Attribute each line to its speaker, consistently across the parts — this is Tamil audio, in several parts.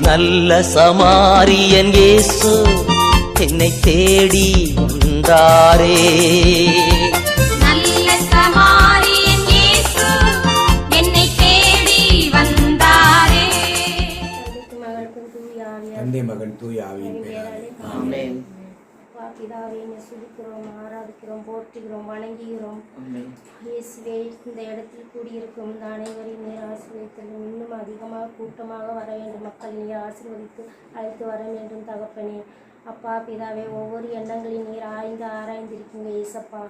Speaker 1: நல்ல சமாரியன் இயேசு என்னை தேடி வந்தாரே.
Speaker 2: நல்ல சமாரியன் இயேசு என்னை தேடி வந்தாரே.
Speaker 3: தந்தை மகன் தூய ஆவியின் பெயராலே
Speaker 1: ஆமென்.
Speaker 4: பிதாவை சுதிக்கிறோம், ஆராதிக்கிறோம், போற்றுகிறோம், வணங்குகிறோம். இயேசுவே, இந்த இடத்தில் கூடியிருக்கும் இந்த அனைவரையும் நீர் ஆசீர்வதித்தலும் இன்னும் அதிகமாக கூட்டமாக வர வேண்டும். மக்கள் நீர் ஆசீர்வதித்து அழைத்து வர வேண்டும் தகப்பனே. அப்பா பிதாவே, ஒவ்வொரு எண்ணங்களையும் நீர் ஆராய்ந்திருக்கீங்க ஏசப்பா.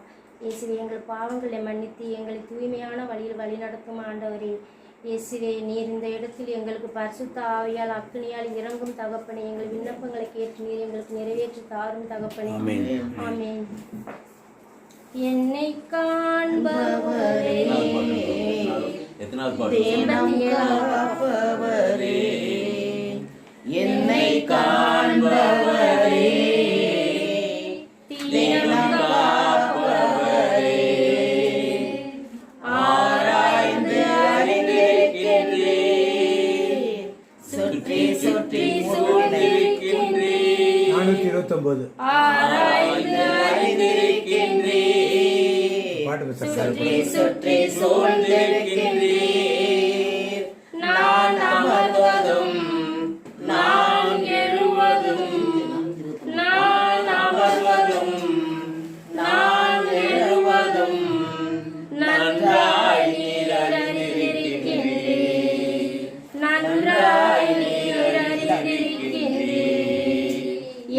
Speaker 4: இயேசுவே, எங்கள் பாவங்களை மன்னித்து எங்களை தூய்மையான வழியில் வழிநடத்தும் ஆண்டவரே. இயேசுவே, நீர் இந்த இடத்தில் எங்களுக்கு பரிசுத்த ஆவியால் அக்கினியால் இறங்கும் தகப்பனே. எங்கள் விண்ணப்பங்களை கேட்டு நீர் எங்களுக்கு நிறைவேற்றி தாரும் தகப்பனே. ஆமென். என்னை காண்பவரே,
Speaker 5: என்னை காண்பவரே, தினம் காப்பவரே, ஆராய்ந்து அறிந்திருக்கின்றீர், சுற்றி சுற்றி சூழ்ந்திருக்கின்றீர்,
Speaker 3: 429
Speaker 5: ஆராய்ந்து அறிந்திருக்கின்றீர், சுற்றி சுற்றி சூழ்ந்திருக்கின்றீர். நான் அமர்வதும் நான் எழுவதும், நான் அமர்வதும் நான் எழுவதும் நன்றாய் நீர் அறிந்திருக்கின்றீர், நன்றாய் நீர் அறிந்திருக்கின்றீர்.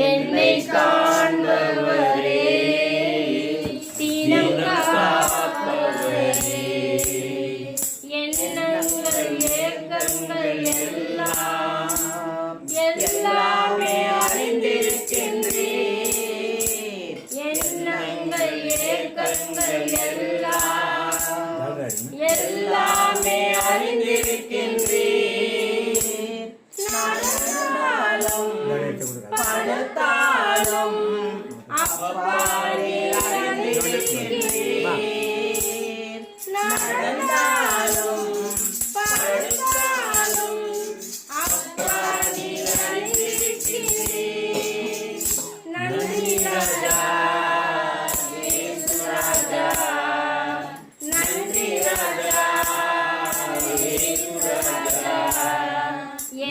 Speaker 5: என்னை காண்பவரே, தினம் காப்பவரே, எண்ணங்கள் ஏக்கங்கள் எல்லாமே அறிந்திருக்கின்றீர், எண்ணங்கள் ஏக்கங்கள் எல்லாமே அறிந்திருக்கின்றீர். நடந்தாலும் படுத்தாலும் அப்பாடி அறிந்திருக்கின்றீர், நடந்தாலும் படுத்தாலும் அப்பாடி அறிந்திருக்கின்றீர். நன்றி ராஜா, இயேசு ராஜா, நன்றி ராஜா, இயேசு ராஜா.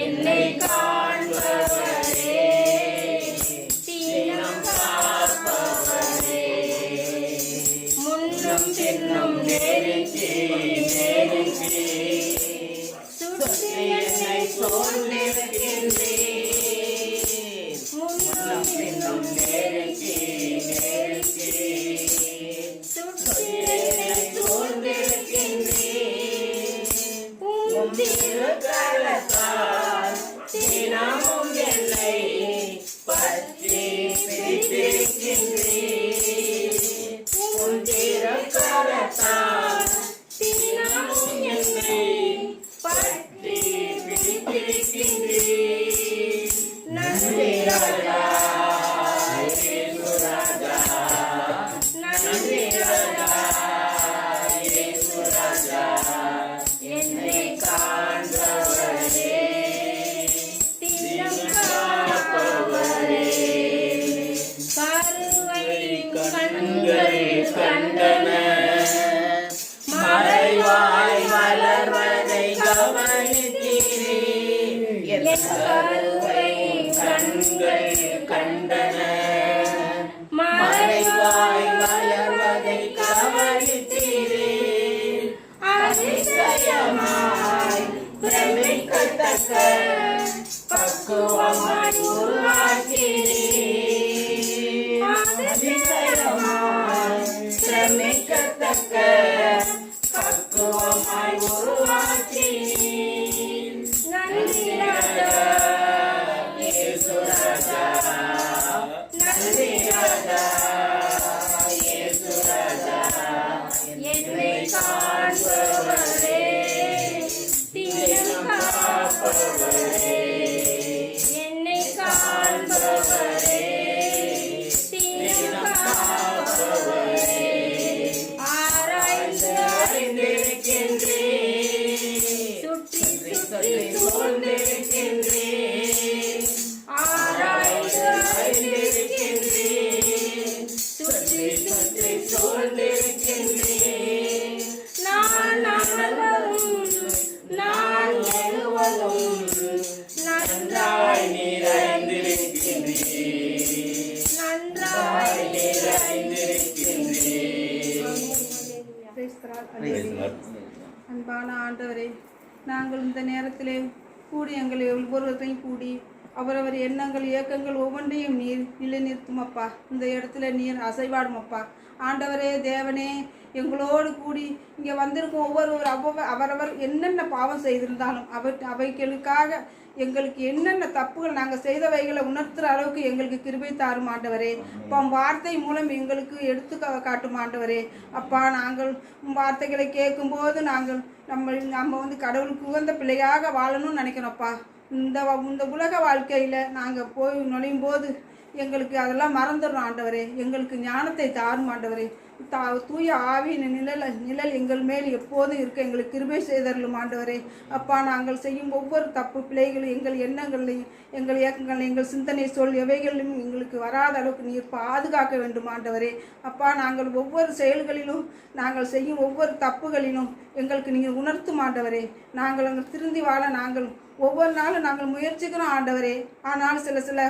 Speaker 5: என்னை காண்பவரே, தினம் காப்பவரே, முன்னும் பின்னும் நெருங்கி நெருங்கி சுற்றி என்னை சூழ்ந்திருக்கின்றீர், முன்னும் பின்னும் நெருங்கி நெருங்கி சுற்றி என்னை சூழ்ந்திருக்கின்றீர். உம் திருக்கரத்தால் தினமும் என்னை பற்றி பிடித்திருக்கின்றீர், உம் திருக்கரத்தால் தினமும் என்னை பற்றி பிடித்திருக்கின்றீர். நன்றி ராஜா, இயேசு ராஜா, நன்றி ராஜா, இயேசு ராஜா. என்னை காண்பவரே, தினம் காப்பவரே, கருவையும் கண்கள் கண்டன, மறைவாய் வளர்வதை கவனித்தீரே. என் கருவையும் கண்கள் கண்டன, மறைவாய் வளர்வதை கவனித்தீரே. அதிசயமாய் பிரமிக்கத்தக்க பக்குவமாய் உருவாக்கினீர், அதிசயமாய் பிரமிக்கத்தக்க பக்குவமாய் உருவாக்கினீர். நன்றி ராஜா, இயேசு ராஜா, நன்றி ராஜா, இயேசு ராஜா. என்னை காண்பவரே, தினம் காப்பவரே,
Speaker 6: அன்பான ஆண்டவரே, நாங்கள் இந்த நேரத்திலே கூடி எங்களை ஒவ்வொருவரையும் கூடி அவரவர் எண்ணங்கள் இயக்கங்கள் ஒவ்வொன்றையும் நீர் நிலைநிறுத்தும் அப்பா. இந்த இடத்துல நீர் அசைவாடும் அப்பா. ஆண்டவரே தேவனே, எங்களோடு கூடி இங்கே வந்திருக்கும் அவரவர் என்னென்ன பாவம் செய்திருந்தாலும் அவைகளுக்காக எங்களுக்கு என்னென்ன தப்புகள் நாங்கள் செய்தவைகளை உணர்த்துகிற அளவுக்கு எங்களுக்கு கிருபை தாரும் ஆண்டவரே. அப்பா வார்த்தை மூலம் எங்களுக்கு எடுத்து காட்டும் ஆண்டவரே. அப்பா நாங்கள் வார்த்தைகளை கேட்கும்போது நாங்கள் நம்ம கடவுளுக்கு உகந்த பிள்ளையாக வாழணும்னு நினைக்கிறோம்ப்பா. இந்த உலக வாழ்க்கையில் நாங்கள் போய் நுழையும் போது எங்களுக்கு அதெல்லாம் மறந்துடுறோம் ஆண்டவரே. எங்களுக்கு ஞானத்தை தாரும் ஆண்டவரே. தூய ஆவியின் நிழல் எங்கள் மேல் எப்போதும் இருக்க எங்களுக்கு கிருபை செய்தருளும் ஆண்டவரே. அப்பா நாங்கள் செய்யும் ஒவ்வொரு தப்பு பிள்ளைகளும் எங்கள் எண்ணங்களையும் எங்கள் இயக்கங்களையும் எங்கள் சிந்தனை சொல் எவைகளிலும் எங்களுக்கு வராத அளவுக்கு நீர் பாதுகாக்க வேண்டும் ஆண்டவரே. அப்பா நாங்கள் ஒவ்வொரு செயல்களிலும் நாங்கள் செய்யும் ஒவ்வொரு தப்புகளிலும் எங்களுக்கு நீங்கள் உணர்த்தும் ஆண்டவரே. நாங்கள் திருந்தி வாழ நாங்கள் ஒவ்வொரு நாளும் நாங்கள் முயற்சிக்கிறோம் ஆண்டவரே. ஆனால் சில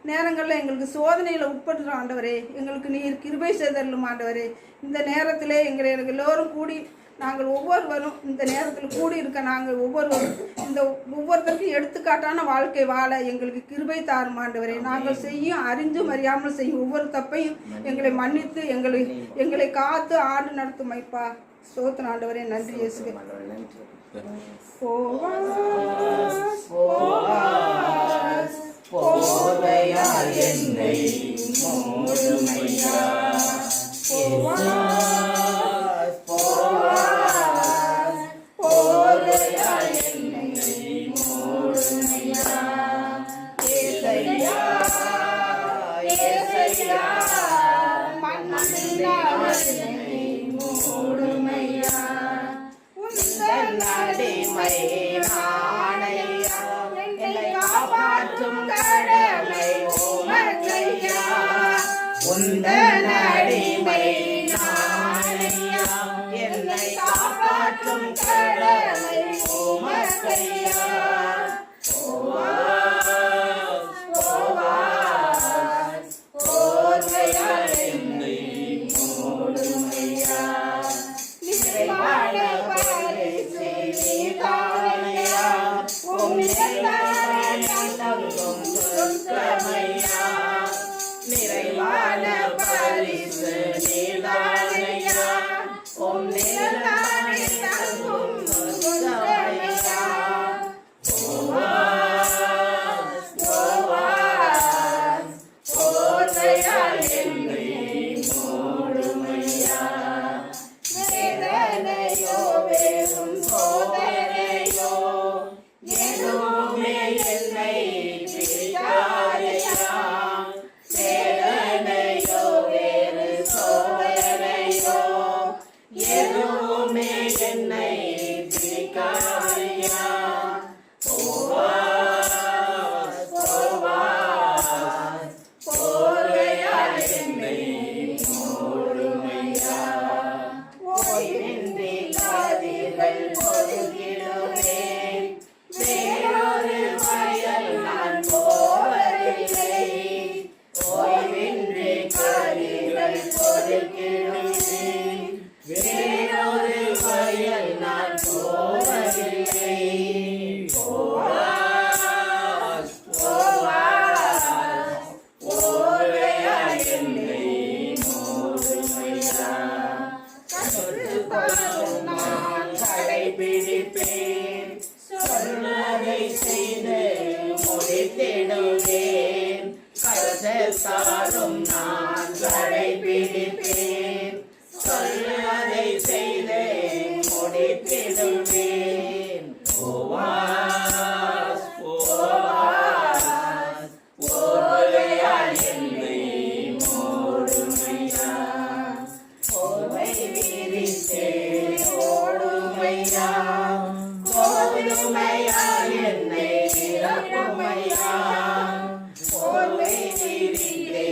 Speaker 6: நேரங்களில் எங்களுக்கு சோதனையில் உட்படுறோம் ஆண்டவரே. எங்களுக்கு நீர் கிருபை செய்தருளும் ஆண்டவரே. இந்த நேரத்தில் எங்களை எல்லோரும் கூடி நாங்கள் ஒவ்வொருவரும் இந்த நேரத்தில் கூடி இருக்க நாங்கள் ஒவ்வொருத்தருக்கும் எடுத்துக்காட்டான வாழ்க்கை வாழ எங்களுக்கு கிருபை தாரும் ஆண்டவரே. நாங்கள் செய்யும் அறிந்தும் அறியாமல் செய்யும் ஒவ்வொரு தப்பையும் எங்களை மன்னித்து எங்களை காத்து ஆண்டு நடத்தும் ஐப்பா. ஸ்தோத்திரம் ஆண்டவரே. நன்றி இயேசுவே.
Speaker 5: போர்வையால் என்னை மூடுமையா, போர்வையால் என்னை மூடுமையா, ஏசையா ஏசையா மண்ணினால் என்னை மூடுமையா, உந்தன் அடிமை நாணையா, என்னை காப்பாற்றும் கடமை உமக்கையா, உந்தன் அடிமை நாணையா, என்னை காப்பாற்றும் கடமை உமக்கையா. போர்வையால் என்னை மூடுமையா, நிறைவான பரிசு நீதானையா, நிறைவான பரிசு நீதானையா, உம் நிழலானே தங்கும் சொந்தமையா. போர்வையால் என்னை மூடுமையா, வேதனையோ வேறும் சோதனையோ எதுவுமே என்னை பிடிக்காதையா, வேதனையோ வேறு சோதனையோ எதுவுமே என்னை பிடிக்காதையா. போர்வையால் என்னை மூடுமையா, ஓய்வின்றி கதிர்கள் பொறுகிடுவேன், வேறொரு வயல் நான் போவதில்லை, ஓய்வின்றி கதிர்கள் பொறுகிடுவேன், வேறொரு வயல் நான் போவதில்லை. போர்வையால் என்னை மூடுமையா, கற்றுக்கொள்ளும் நான் கடைபிடிப்பேன், சொன்னதை செய்து முடித்திடுவேன், கற்றுத்தாலும் நான் கடைபிடிப்பேன், சொன்னதை செய்து முடித்திடுவேன். போர்வையால் என்னை மூடுமையா, போர்வை விரித்தே ஓடுமையா, கோதுமையால் என்னை நிரப்புமையா, போர்வை விரித்தே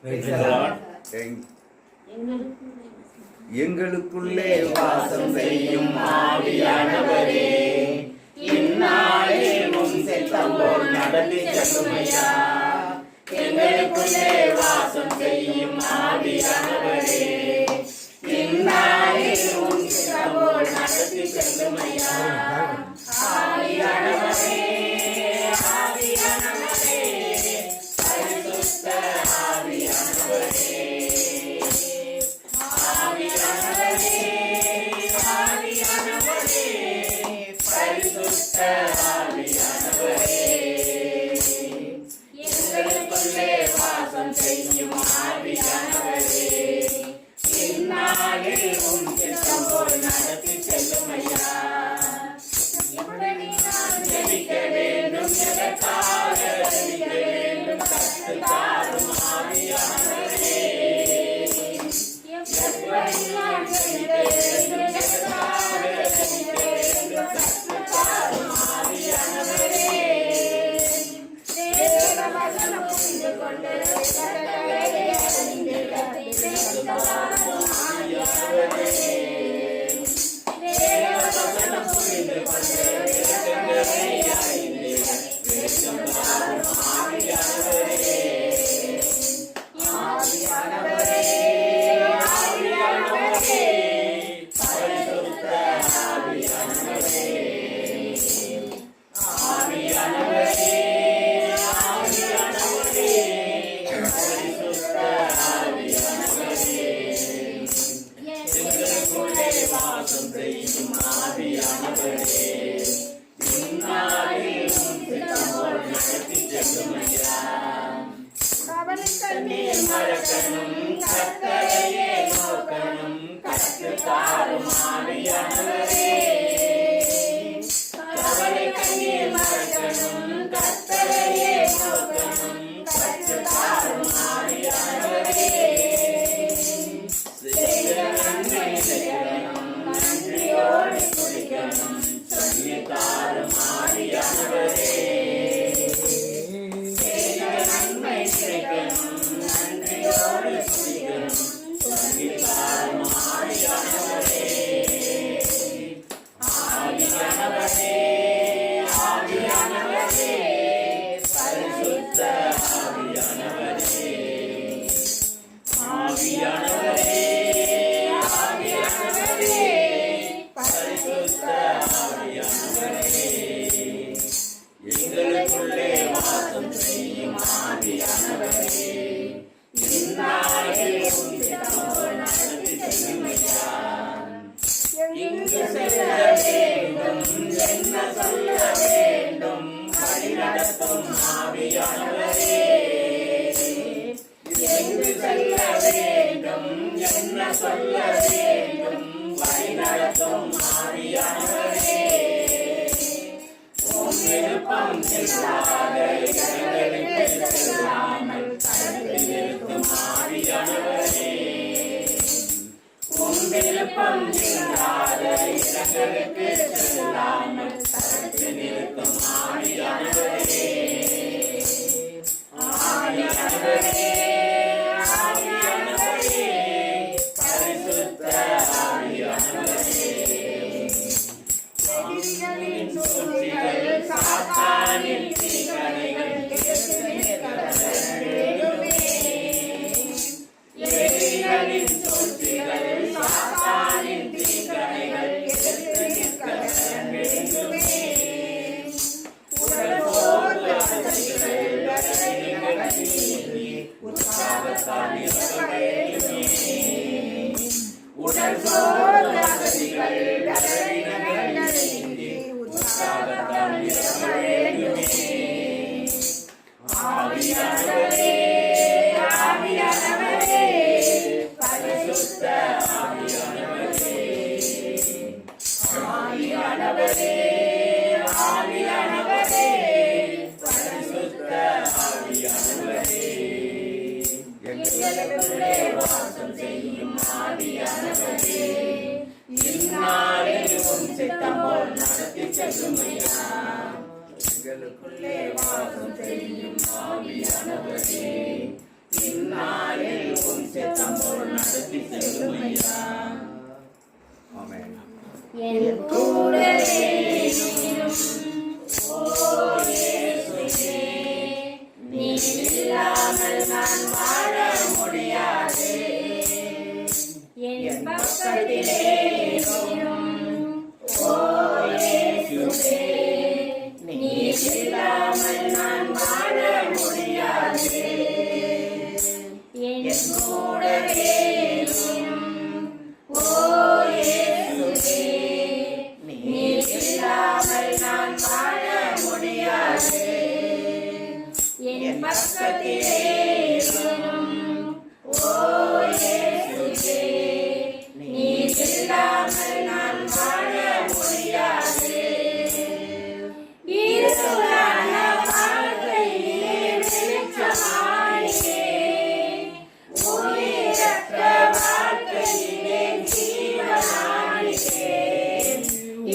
Speaker 3: Praise the Lord.
Speaker 5: எங்களுக்குள்ளே வாசம் செய்யும் ஆவியானவரே, இந்நாளே உம் சித்தம் போல் நடத்தி செல்லுமையா. எங்களுக்குள்ளே வாசம் செய்யும் ஆவியானவரே, இந்நாளே உம் சித்தம் போல் நடத்தி செல்லுமையா. ஆவியானவரே, ஆவியானவரே, பரிசுத்த ஆவியானவரே, ஆவியானவரே, ஆவியானவரே, பரிசுத்த ஆவியானவரே, எங்களுக்குள்ளே வாசம் செய்யும் ஆவியானவரே, இந்நாளில் உம் சித்தம் போல் நடத்தி செல்லுமையா. எப்படி நான் ஜெபிக்க வேண்டும், எதற்காக ஜெபிக்க வேண்டும், கற்றுத்தாரும் ஆவியானவரே. எப்படி நான் ஜெபிக்க வேண்டும், எதற்காக ஜெபிக்க வேண்டும், கற்றுத்தாரும் ஆவியானவரே. தேவ வசனம் புரிந்து கொண்டு கட்டளையை அறிந்திட கற்றுத்தாரும் ஆவியானவரே. தேவ வசனம் புரிந்து கொண்டு கட்டளையை அறிந்திட கற்றுத்தாரும் ஆவியானவரே. ஆவியானவரே, ஆவியானவரே, பரிசுத்த ஆவியானவரே, ஆவியானவரே, ஆவியானவரே, பரிசுத்த ஆவியானவரே, எங்களுக்குள்ளே வாசம் செய்யும் ஆவியானவரே, இந்நாளில் உம் சித்தம் போல் நடத்தி செல்லுமையா. கண்ணீர் மறக்கணும், கர்த்தரையே நோக்கணும், கற்றுத்தாரும் ஆவியானவரே. கவலை கண்ணீர் மறக்கணும், கர்த்தரையே நோக்கணும், கற்றுத்தாரும் ஆவியானவரே. செய்த நன்மை செய்யணும், நன்றியோடு குடிக்கணும், சொல்லித்தாரும் ஆவியானவரே. நன்மை கிடைக்கணும், நன்றியோடு
Speaker 3: ஆமென்.
Speaker 4: என் கூடவே
Speaker 5: இரும். ஓ இயேசுவே, நீர் இல்லாமல் நான் வாழ முடியாது.
Speaker 4: என்
Speaker 5: பக்கத்திலே இரும். ஓ இயேசுவே, நீர் இல்லாமல் நான் வாழ முடியாது.
Speaker 4: என்
Speaker 5: கூடவே இரும். ஓ இயேசுவே, நீர் இல்லாமல் நான் வாழ முடியாது.
Speaker 4: என்
Speaker 5: பக்கத்திலே இரும். ஓ இயேசுவே, நீர் இல்லாமல் நான் வாழ முடியாது. இருளான வாழ்க்கையிலே வெளிச்சமாயியே, உயிரற்ற வாழ்க்கையிலே ஜீவனாயியே.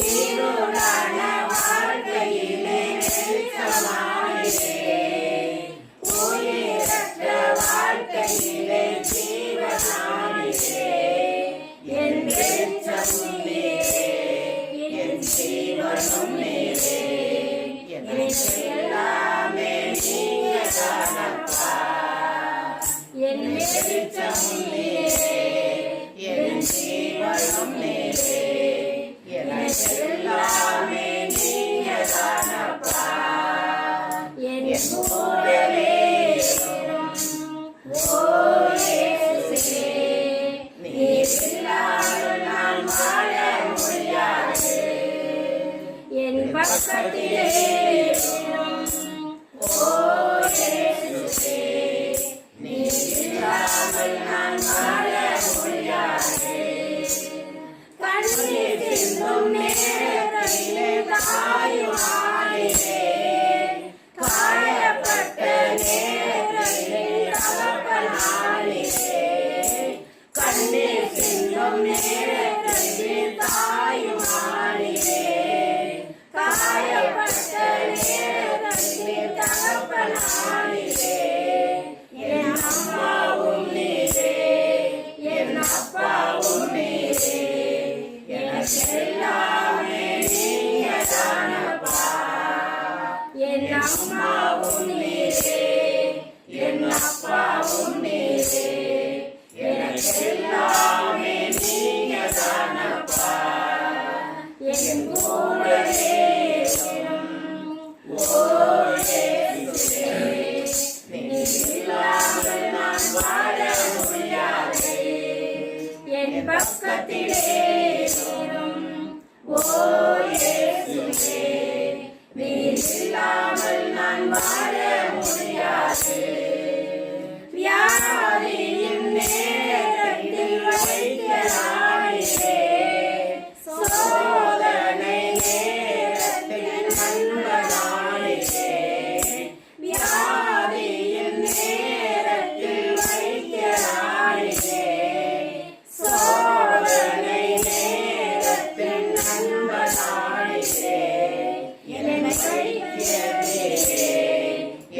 Speaker 5: இருளான வாழ்க்கையிலே வெளிச்சமாயியே, உயிரற்ற வாழ்க்கையிலே ஜீவனாயியே. என் வெளிச்சமும் நீரே, என் ஜீவனும் நீரே, எனக்கு எல்லாமே நீங்கதானப்பா.
Speaker 4: என்
Speaker 5: வெளிச்சமும் நீரே, என் ஜீவனும் நீரே, எனக்கு எல்லாமே நீங்கதானப்பா.
Speaker 4: என்
Speaker 5: கூடவே இரும். ஓ இயேசுவே, நீர் இல்லாமல் நான் வாழ முடியாது.
Speaker 4: என்
Speaker 5: பக்கத்திலே இரும். ஓ இயேசுவே, நீர் இல்லாமல் நான் வாழ முடியாது. கண்ணீர் சிந்தும் நேரத்திலே தாயுமாயிலே, காயப்பட்ட நேரத்திலே தகப்பனாயிலே. கண்ணீர் சிந்தும் நேரத்திலே தாயுமாயிலே, காயப்பட்ட நேரத்திலே தகப்பனாயிலே. என் அம்மாவும் நீரே, என் அப்பாவும் நீரே, எனக்கு எல்லாமே நீங்கதானப்பா.
Speaker 4: என்
Speaker 5: அம்மாவும் நீரே, என் அப்பாவும் நீரே, எனக்கு எல்லாமே நீங்கதானப்பா. என் கூடவே இரும். ஓ இயேசுவே, நீர் இல்லாமல் நான் வாழ முடியாது.
Speaker 4: என்
Speaker 5: பக்கத்திலே இரும். ஓ இயேசுவே, நீர் இல்லாமல் நான் வாழ முடியாது. வியாதியின் நேரத்தில் வைத்தியராயிலே, சோதனை நேரத்தில் நண்பனாயிலே. வியாதியின் நேரத்தில் வைத்தியராயிலே, சோதனை நேரத்தில் நண்பனாயிலே. என் வைத்தியரே,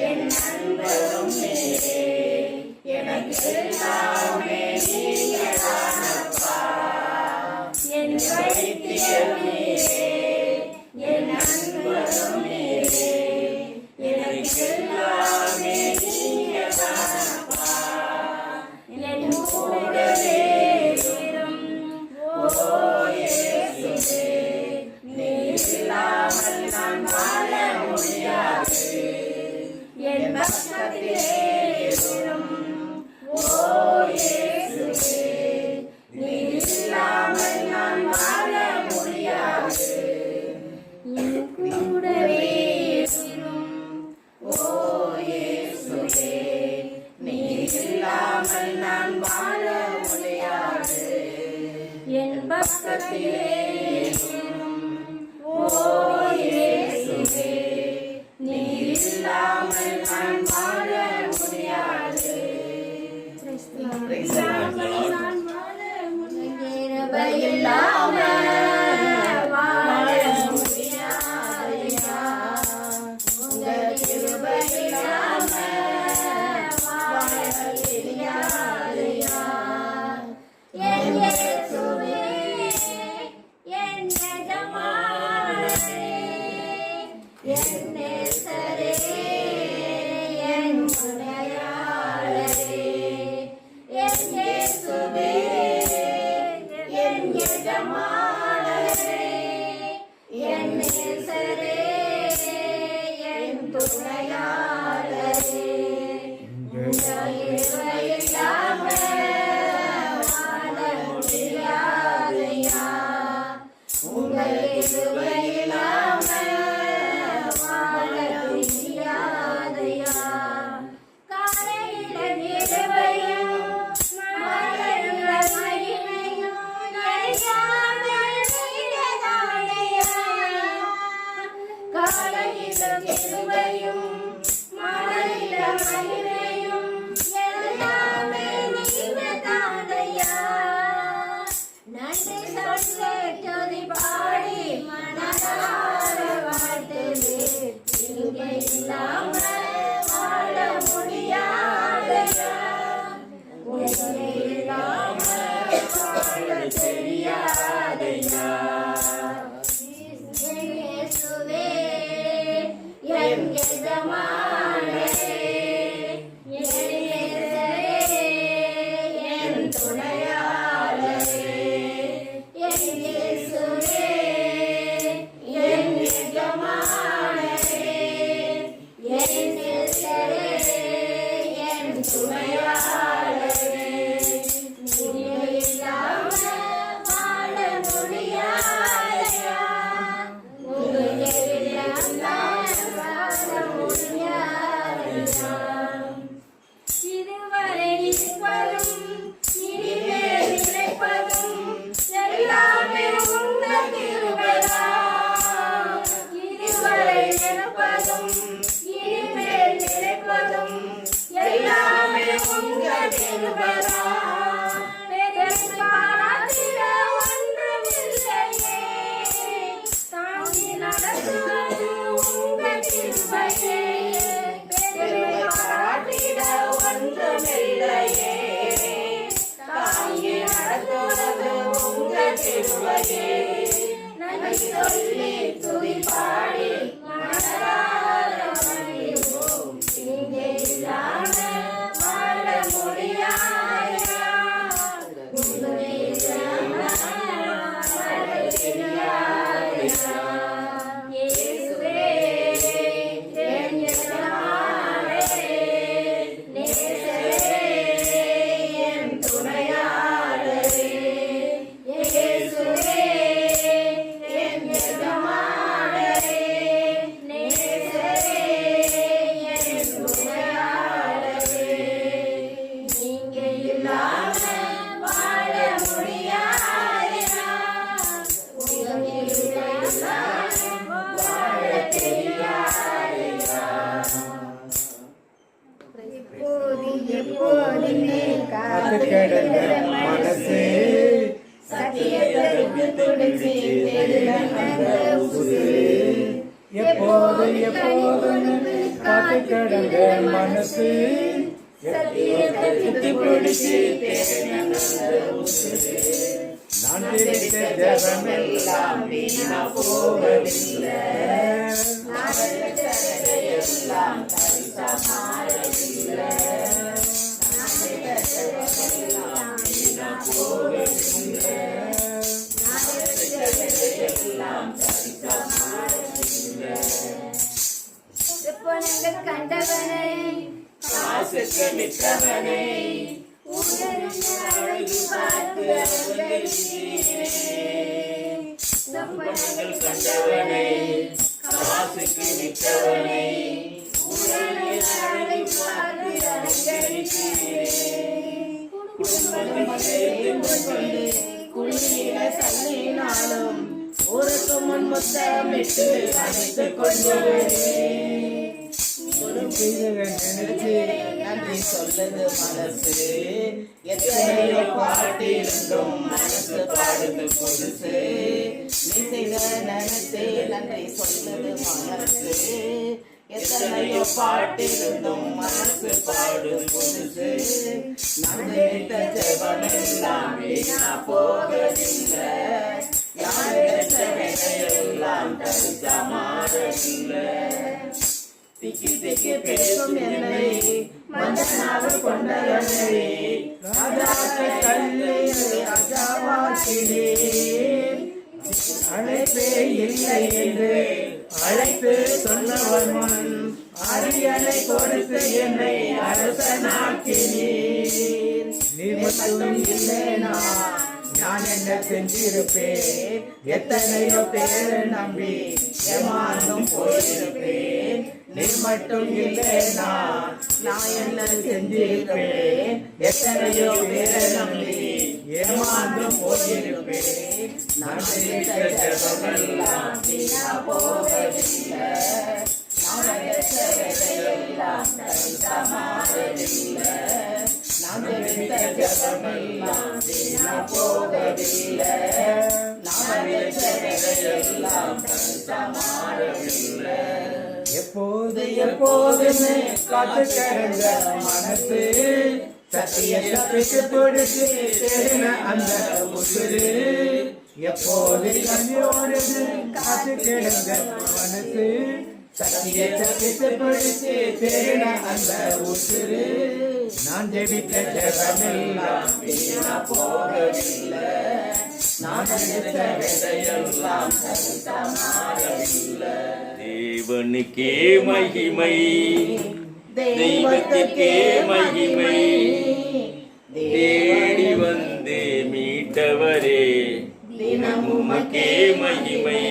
Speaker 5: என் நண்பரும் நீரே, எனக்கு எல்லாமே நீங்கதானப்பா.
Speaker 4: என்
Speaker 5: வைத்தியர் நீரே, என் நண்பரும் நீரே, எனக்கு எல்லாமே நீங்கதானப்பா.
Speaker 4: என்
Speaker 5: கூடவே இரும். ஓ இயேசுவே, நீர் இல்லாமல் நான் வாழ முடியாது.
Speaker 4: என்
Speaker 5: பக்கத்திலே இரும். ஓ இயேசுவே, நீர் இல்லாமல் நான் வாழ முடியாது.
Speaker 4: என் கூடவே
Speaker 5: இரும். ஓ இயேசுவே, நீர் இல்லாமல் நான் வாழ முடியாது.
Speaker 4: என் பக்கத்திலே
Speaker 5: இரும். ஓ இயேசுவே, நீர் இல்லாமல் நான் வாழ முடியாது.
Speaker 6: நான் வாழ
Speaker 4: இல்லாம
Speaker 5: வாழ முடியாதையா, உங்க கிருபை இல்லாம வாழ முடியாதையா.
Speaker 4: என்
Speaker 5: துணையாளரே நீங்க இல்லாம வாழ முடியாதையா உங்க இல்லாம வாழ முடியாதையா இதுவரை இருப்பதும் இனிமேல் நினைப்பதும் எல்லாமே உங்க கிருபைதான் இதுவரை நினைப்பதும் இனிமேல் நினைப்பதும் எல்லாமே உங்க கிருபைதான் பாராட்டிட ஒன்றுமில்லையே தாங்கி நடத்துவது உங்க கிருபையே பெருமை பாராட்டிட ஒன்றுமில்லையே தாங்கி நடத்துவது உங்க கிருபையே நன்றி சொல்லி துதி பாடி மனதார மகிழ்வோம் நீங்க இல்லாம வாழ முடியாதையா உங்க இல்லாம வாழ முடியாதையா இயேசுவே என் எஜமானரே நேசரே என் துணையாளரே இயேசுவே என் எஜமானரே நேசரே என் துணையாளரே நீங்க இல்லாம வாழ முடியாதையா உங்க இல்லாம வாழ தெரியாதையா எப்போதுமே
Speaker 3: காத்து கிடந்த மனசே
Speaker 5: சத்தியத்தை துடிச்சு அந்த உசுரு
Speaker 3: எப்போது எப்போது காத்து கிடந்த மனசு
Speaker 5: சத்தியத்தை பிடிச்சு அந்த உசுரு
Speaker 3: நான் தெரிவித்த ஜபமெல்லாம்
Speaker 5: வீணா போவதில்லை எல்லாம் பரிசா மாறவில்லை வீணா போவதில்லை எல்லாம் பரிசா மாறவில்லை சொப்பனங்கள் கண்டவனை காசுக்கு விற்றவனை உணர்ந்து அழகு பார்த்து சொப்பனங்கள் கண்டவனை காசுக்கு விற்றவனை உணர்ந்து அழகு பார்த்து குடும்பத்தில் சேர்ந்து கொண்டு குளிர தள்ளினாலும் ஒரு முன் முத்தமிட்டு அழைத்துக் கொண்டு
Speaker 3: நினைச்சு
Speaker 5: நன்றி சொல்லுது மனசு எத்தனையோ பாட்டிருந்தும் மனசு பாடுது புதுசு நீ செய்த நினைச்சு நன்றி சொல்லுது மனசு எத்தனையோ பாட்டிருந்தும் மனசு பாடு புதுசு நான் நினைத்த ஜெபமெல்லாம் வீணா போவதில்லை நான் நினைத்த வேலையெல்லாம் தரிசா மாறவில்லை திக்கி திக்கி பேசும் என்னை மந்தனாக கொண்டவனை ராஜாக்கள் கல்லை ராஜாவாக்கினே
Speaker 3: அழைப்பே இல்லை என்று அழைத்து சொன்னவர் முன்
Speaker 5: அரியணை கொடுத்து என்னை அரசனாக்கினீர்
Speaker 3: நீ மட்டும் இல்லைனா நான் என்ன செஞ்சிருப்பேன்
Speaker 5: எத்தனையோ பேரை நம்பி ஏமாந்தும் போயிருப்பேன் நீ மட்டும் இல்லைனா நான் என்ன செஞ்சிருப்பேன் எத்தனையோ பேரை நம்பி ஏமாந்தும் போயிருப்பேன் நான் செய்த ஜெபமெல்லாம் வீணா போவதில்லை நான் நினைத்த வேலையெல்லாம் தரிசா மாறவில்லை நான் நினைத்த ஜெபமெல்லாம் வீணா போவதில்லை நான் நினைத்த வேலையெல்லாம் தரிசா மாறவில்லை
Speaker 3: எப்போது எப்போதுமே காத்து கிடந்த மனசு சத்தியத்தை பிடிச்சு தெரின அந்த உசுரு எப்போது கண்ணியோடு காத்து கிடந்த மனசு சத்தியத்தை பிடிச்சு தெரின அந்த உசுரு நான் ஜெபித்த ஜெபமெல்லாம்
Speaker 5: வீணா போகவில்லை நான் நினைத்த வேலையெல்லாம் தரிசா மாறவில்லை
Speaker 7: தேவனுக்கே மகிமை
Speaker 5: தெய்வத்துக்கே மகிமை. தேடி வந்து மீட்டவரே தினமும் உமக்கே மகிமை.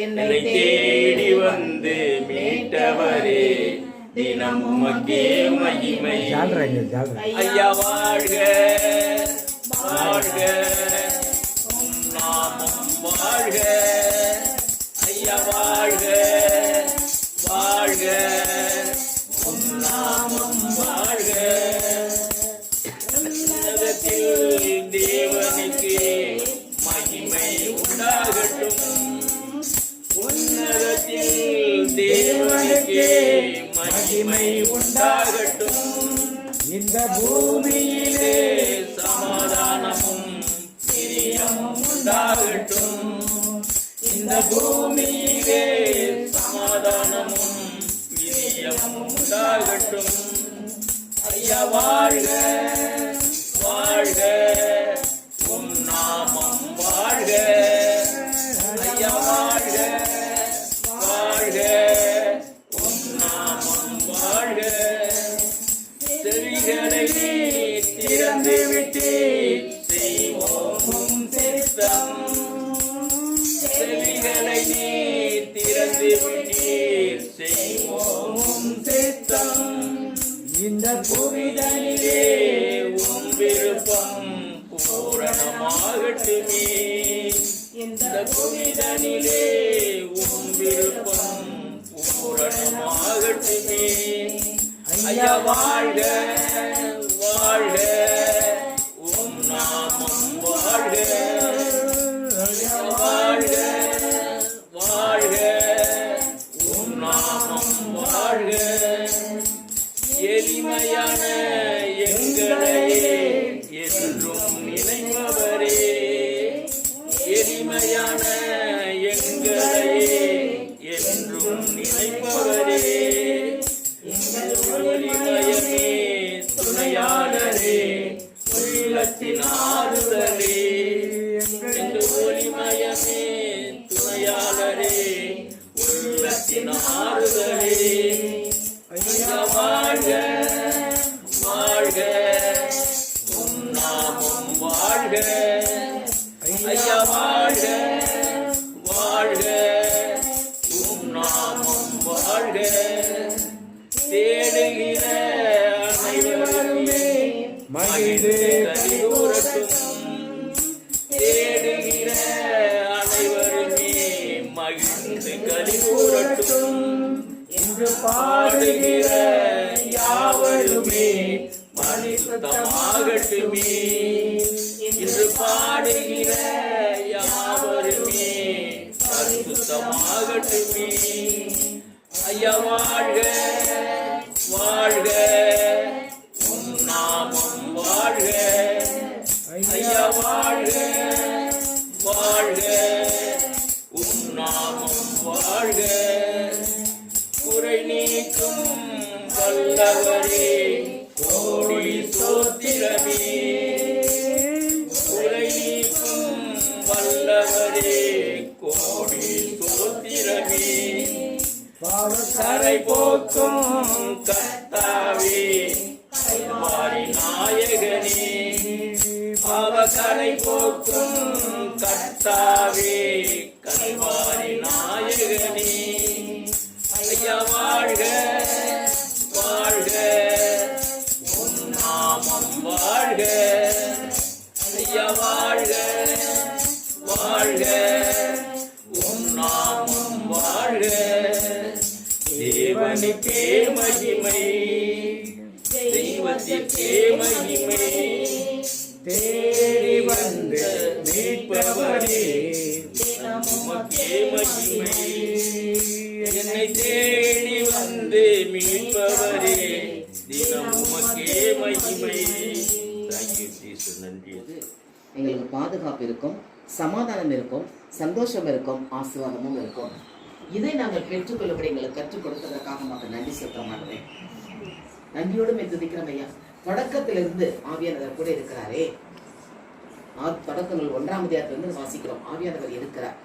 Speaker 5: என்னை தேடி வந்து மீட்டவரே தினமும் உமக்கே மகிமை. ஐயா வாழ்க வாழ்க உம் நாமம் வாழ்க. ஐயா வாழ்க வாழ்க உம் நாமம் வாழ்க. உன்னதத்தில் தேவனுக்கு மகிமை உண்டாகட்டும். உன்னதத்தில் தேவனுக்கு மகிமை உண்டாகட்டும்.
Speaker 3: இந்த பூமியிலே
Speaker 5: சமாதானமும் பிரியமும் உண்டாகட்டும். இந்த பூமியிலே சமாதானமும் பிரியமும் உண்டாகட்டும். ஐயா வாழ்க வாழ்க உம் நாமம் வாழ்க. ஐயா வாழ்க வாழ்க உம் நாமம் வாழ்க. செவிகளை திறந்து விட்டு செய்வோம் உம் சித்தம். செவிகளை திறந்து விட்டு செய்வோம் உம் சித்தம்.
Speaker 3: இந்த
Speaker 5: புவிதனிலே உம் விருப்பம் பூரணமாகட்டுமே. இந்த புவிதனிலே உம் விருப்பம் பூரணமாகட்டுமே. ஐயா வாழ்க வாழ்க உம் நாமம் வாழ்க. ஐயா வாழ்க வாழ்க உம் நாமம் வாழ்க. எளிமையான எங்களையே என்றும் நினைப்பவரே. எளிமையான எங்களையே என்றும் நினைப்பவரே. எங்கள் ஒளிமயமே துணையாளரே உள்ளத்தின் ஆறுதலே. எங்கள் ஒளிமயமே துணையாளரே உள்ளத்தின் ஆறுதலே. ஐயா வாழ்க வாழ்க உம் நாமம் வாழ்க. ஐயா வாழ்க வாழ்க உம் நாமம் வாழ்க. தேடுகிற அனைவருமே மகிழ்ந்து கலிகூரட்டும். தேடுகிற அனைவருமே மகிழ்ந்து கலிகூரட்டும். என்று பாடுகிற யாவருமே பரிசுத்தமாகட்டுமே. என்று பாடுகிற யாவருமே பரிசுத்தமாகட்டுமே. ஐயா வாழ்க வாழ்க உம் நாமம் வாழ்க. ஐயா வாழ்க வாழ்க உம் நாமம் வாழ்க. குறை நீக்கும் வல்லவரே கோடி சோத்திரமே. குறை நீக்கும் வல்லவரே கோடி சோத்திரமே. கரை போக்கும் கர்த்தாவே கல்வாரி நாயகனே. பாவக்கரை போக்கும் கர்த்தாவே கல்வாரி நாயகனே. ஐயா வாழ்க வாழ்க உம் நாமம் வாழ்க. ஐயா வாழ்க வாழ்க உம் நாமம் வாழ்க. தேவனுக்கே மகிமை தெய்வத்திற்கே மகிமை. தேடி வந்து மீட்பவரே உமக்கே மகிமை. என்னை தேடி வந்து மீட்பவரே தினம் உமக்கே மகிமை. Thank you Jesus. நன்றி.
Speaker 7: எங்களுக்கு பாதுகாப்பு இருக்கும், சமாதானம் இருக்கும், சந்தோஷம் இருக்கும், ஆசீர்வாதமும் இருக்கும். இதை நாங்கள் பெற்றுக்கொள்ளும்படி எங்களுக்கு கற்றுக் கொடுத்ததற்காக மக்கள் நன்றி செலுத்த மாட்டேன். நன்றியோடு துதிக்கிறோம் ஐயா. தொடக்கத்திலிருந்து ஆவியானவர் கூட இருக்கிறாரே. தொடக்கங்கள் 1ஆம் அதிகாரத்திலிருந்து வாசிக்கிறோம். ஆவியானவர் இருக்கிறார்.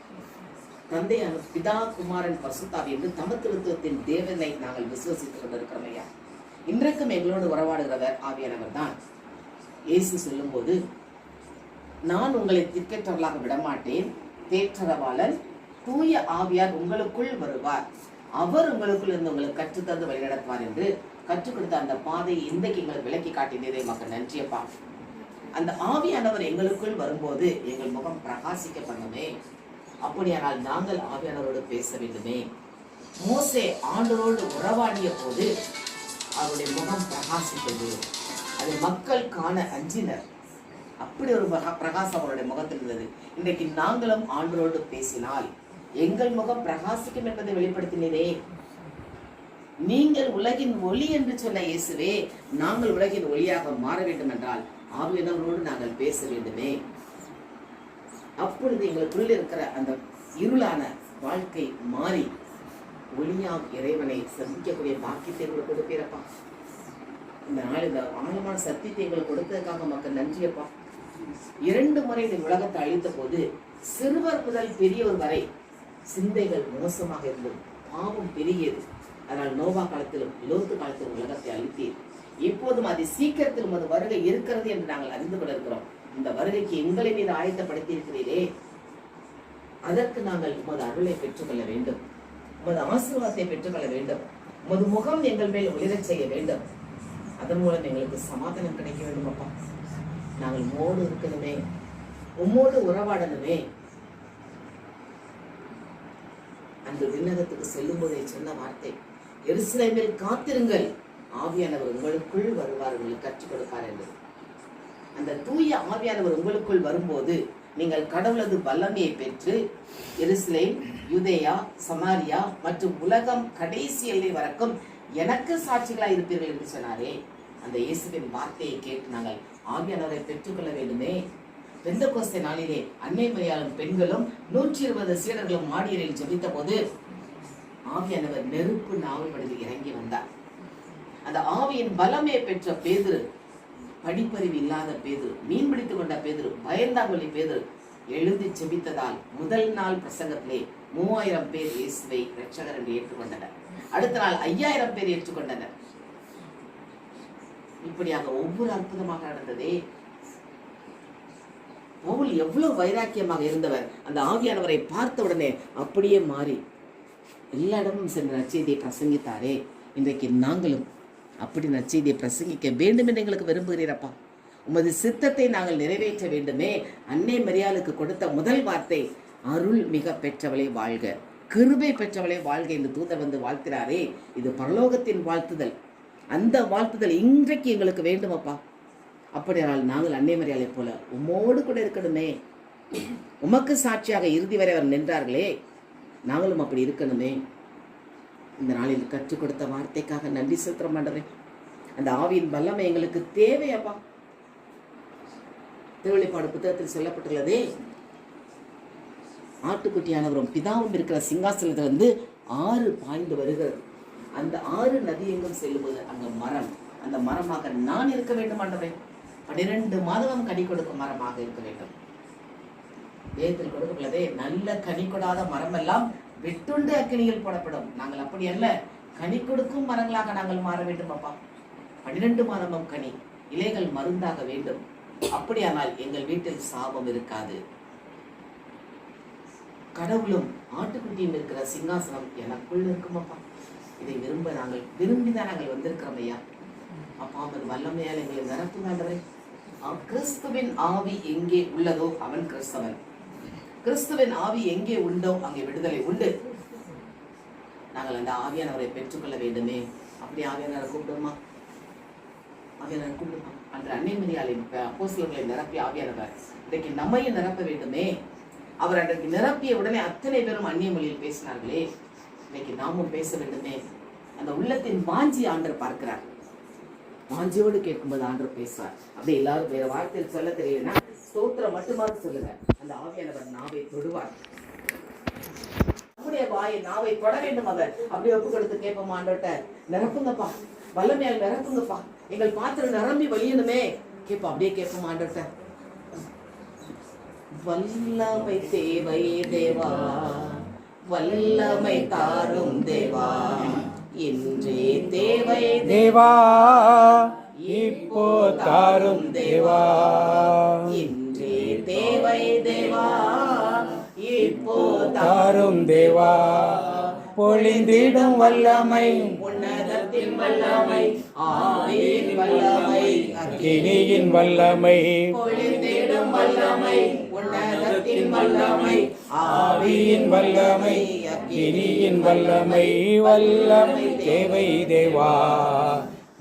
Speaker 7: தந்தையான பிதா குமாரன் பசுத்தாவி என்று தமத்துவத்தின் தேவனை நாங்கள் விசுவசித்துக் கொண்டிருக்கிறோம் ஐயா. இன்றைக்கும் எங்களோடு உறவாடுகிறவர் ஆவியானவர் தான். இயேசு சொல்லும் போது, நான் உங்களை திக்கற்றவர்களாக விடமாட்டேன், தேற்றரவாளன் தூய ஆவியார் உங்களுக்குள் வருவார், அவர் உங்களுக்குள் இருந்து உங்களுக்கு கற்றுத்தந்து வழிநடத்துவார் என்று கற்றுக் கொடுத்த அந்த பாதையை இன்றைக்கு எங்களுக்கு விளக்கி காட்டினதே மக்கள் நன்றியப்பா. அந்த ஆவியானவர் எங்களுக்குள் வரும்போது எங்கள் முகம் பிரகாசிக்க பண்ணுமே. அப்படியானால் நாங்கள் ஆவியானவரோடு பேச வேண்டுமே. மோசே ஆண்டவரோடு உறவாடிய போது அவருடைய முகம் பிரகாசித்தது. அது மக்கள் காண அஞ்சினர். அப்படி ஒரு பிரகாசம் அவருடைய முகத்தில் இருந்தது. இன்றைக்கு நாங்களும் ஆண்டவரோடு பேசினால் எங்கள் முகம் பிரகாசிக்கும் என்பதை வெளிப்படுத்தினதே. நீங்கள் உலகின் ஒளி என்று சொன்ன இயேசுவே, நாங்கள் உலகின் ஒளியாக மாற வேண்டும் என்றால் ஆவியானவரோடு நாங்கள் பேச வேண்டுமே. அப்பொழுது எங்களுக்குள்ள இருக்கிற அந்த இருளான வாழ்க்கை மாறி ஒளியாம் இறைவனை சந்திக்கக்கூடிய பாக்கியத்தை எங்களுக்கு கொடுப்பீரப்பா. இந்த நாள் இந்த ஆழமான சத்தியத்தை எங்களுக்கு கொடுத்ததுக்காக மக்கள் நன்றியப்பா. 2 முறை இந்த உலகத்தை அழித்த போது சிறுவர் முதல் பெரியவர் வரை சிந்தைகள் மோசமாக இருந்தது, பாவம் பெருகியது. அதனால் நோவா காலத்திலும் லோத்து காலத்திலும் உலகத்தை அழித்தீர். இப்போதும் அது சீக்கிரத்தில் உமது வருகை இருக்கிறது என்று நாங்கள் அறிந்து கொண்டிருக்கிறோம். இந்த வருகைக்கு எங்களை மீது ஆயத்தப்படுத்தி இருக்கிறீரே, அதற்கு நாங்கள் உமது அருளை பெற்றுக்கொள்ள வேண்டும், உமது ஆசீர்வாதத்தை பெற்றுக்கொள்ள வேண்டும், உமது முகம் எங்கள் மேல் ஒளிரச் செய்ய வேண்டும். அதன் மூலம் எங்களுக்கு சமாதானம் கிடைக்க வேண்டும் அப்பா. நாங்கள் உம்மோடு இருக்கணுமே, உம்மோடு உறவாடணுமே. அந்த விண்ணகத்துக்கு செல்லும் போதே சொன்ன வார்த்தை, எருசலேமில் காத்திருங்கள், ஆவியானவர் உங்களுக்குள் வருவார், உங்களுக்கு கற்றுக் கொடுப்பார் என்று. அந்த தூய ஆவியானவர் உங்களுக்குள் வரும்போது நீங்கள் கடவுளது வல்லமையை பெற்று எருசலேம், யூதேயா, சமாரியா மற்றும் உலகம் கடைசி எல்லை வரைக்கும் எனக்கு சாட்சிகளாய் இருப்பீர்கள் என்று சொன்னாரே. அந்த இயேசுவின் வார்த்தையை கேட்டு நாங்கள் ஆவியானவரை பெற்றுக்கொள்ள வேண்டுமே. பெந்தெகோஸ்தே நாளிலே அன்னை மரியாளும் பெண்களும் 120 சீடர்களும் மாடியரில் ஜெபித்த போது ஆவியானவர் நெருப்பு நாவல்படியில் இறங்கி வந்தார். அந்த ஆவியின் பலமே பெற்ற பேதுரு, படிப்பறிவு இல்லாத பேதுரு, மீன் பிடித்துக் கொண்ட பேதுரு, பயந்தாங்கொல்லி பேதுரு எழுதி ஜெபித்ததால் முதல் நாள் பிரசங்கத்திலே 3000 பேர் இயேசுவை இரட்சகர் என்று ஏற்றுக்கொண்டனர். அடுத்த நாள் 5000 பேர் ஏற்றுக்கொண்டனர். இப்படியாக ஒவ்வொரு அற்புதமாக நடந்ததே. பவுல் எவ்வளவு வைராக்கியமாக இருந்தவர், அந்த ஆவியானவரை பார்த்த உடனே அப்படியே மாறி எல்லா இடமும் சென்ற நற்செய்தியை பிரசங்கித்தாரே. இன்றைக்கு நாங்களும் அப்படி நற்செய்தியை பிரசங்கிக்க வேண்டும் என்று எங்களுக்கு விரும்புகிறீரப்பா. உமது சித்தத்தை நாங்கள் நிறைவேற்ற வேண்டுமே. அன்னை மரியாளுக்கு கொடுத்த முதல் வார்த்தை, அருள் மிக பெற்றவளை வாழ்க, கிருபை பெற்றவளை வாழ்க என்று தூதர் வந்து வாழ்த்தினாரே. இது பரலோகத்தின் வாழ்த்துதல். அந்த வாழ்த்துதல் இன்றைக்கு எங்களுக்கு வேண்டுமப்பா. அப்படியானால் நாங்கள் அன்னை மரியாதை போல உம்மோடு கூட இருக்கணுமே. உமக்கு சாட்சியாக இறுதி வரை அவர் நின்றார்களே, நாங்களும் அப்படி இருக்கணுமே. இந்த நாளில் கற்றுக் கொடுத்த வார்த்தைக்காக நன்றி செலுத்துறோம் ஆண்டவரே. அந்த ஆவியின் வல்லமை எங்களுக்கு தேவையப்பா. திருவெளிப்பாடு புத்தகத்தில் சொல்லப்பட்டுள்ளதே, ஆட்டுக்குட்டியானவரும் பிதாவும் இருக்கிற சிங்காசனத்தில் வந்து 6 பாய்ந்து வருகிறது. அந்த 6 நதி எங்கும் செல்லும்போது அங்க மரம், அந்த மரமாக நான் இருக்க வேண்டும் ஆண்டவரே. 12 மாதம் கனி கொடுக்கும் மரமாக இருக்க வேண்டும். வேதத்தில் கொடுக்கப்பட்டதே, நல்ல கனி கொடாத மரம் எல்லாம் வெட்டுண்டு அக்கினியில் போடப்படும். நாங்கள் அப்படி அல்ல, கனி கொடுக்கும் மரங்களாக நாங்கள் மாற வேண்டும் அப்பா. 12 மாதமும் கனி, இலைகள் மருந்தாக வேண்டும். அப்படியானால் எங்கள் வீட்டில் சாபம் இருக்காது. கடவுளும் ஆட்டுக்குட்டியும் இருக்கிற சிங்காசனம் எனக்குள் இருக்கும் அப்பா. இதை விரும்பிதான் நாங்கள் வந்திருக்கிறோம் ஐயா. அப்பா, அது வல்லமையால் எங்களை நிரப்புகின்றவரே. கிறிஸ்துவின் ஆவி எங்கே உள்ளதோ அவன் கிறிஸ்தவன். கிறிஸ்துவின் ஆவி எங்கே உண்டோ அங்கே விடுதலை உண்டு. நாங்கள் அந்த ஆவியானவரை பெற்றுக்கொள்ள வேண்டுமே. அப்படி ஆவியானவரை கூப்பிடுமா, ஆவியானவரை கூப்பிடுமா. அன்று அன்னை மரியாளின் அப்போஸ்தலர்களை நிரப்பி ஆவியானவர் இன்றைக்கு நம்மையும் நிரப்ப வேண்டுமே. அவர் அன்றைக்கு நிரப்பிய உடனே அத்தனை பேரும் அந்நிய மொழியில் பேசினார்களே. இன்னைக்கு நாமும் பேச வேண்டுமே. அந்த உள்ளத்தின் வாஞ்சி ஆண்டவர் பார்க்கிறார். வாஞ்சியோடு கேட்கும்போது ஆண்டவர் பேசுவார். அப்படி எல்லாரும் வேற வார்த்தையில் சொல்ல தெரியலன்னா ஸ்தோத்திரம் மட்டுமாவது சொல்லுங்க. அந்த ஆவியானவர் நாவை தொடுவார். நம்முடைய வாயை நாவை தொட வேண்டும். அவர் அப்படி ஒப்பு கொடுத்து கேட்போம், ஆண்டவர்கிட்ட நிரப்புங்கப்பா, வல்லமையால் நிரப்புங்கப்பா, எங்கள் பாத்திரம் நிரம்பி வழியணுமே கேட்போம். அப்படியே கேட்போம் ஆண்டவர்கிட்ட. வல்லமை தேவை தேவா, வல்லமை தாரும் தேவா இன்றே தேவை
Speaker 3: தேவா இப்போ தாரும் தேவா
Speaker 7: இன்றே தேவை தேவா இப்போ
Speaker 3: தாரும் தேவா பொழிந்திடும் வல்லமை
Speaker 7: உன்னதத்தின் வல்லமை ஆவியின் வல்லமை
Speaker 3: அக்கினியின் வல்லமை
Speaker 7: பொழிந்திடும் வல்லமை உன்னதத்தின் வல்லமை
Speaker 3: ஆவியின் வல்லமை அக்கினியின் வல்லமை வல்லமை தேவை தேவா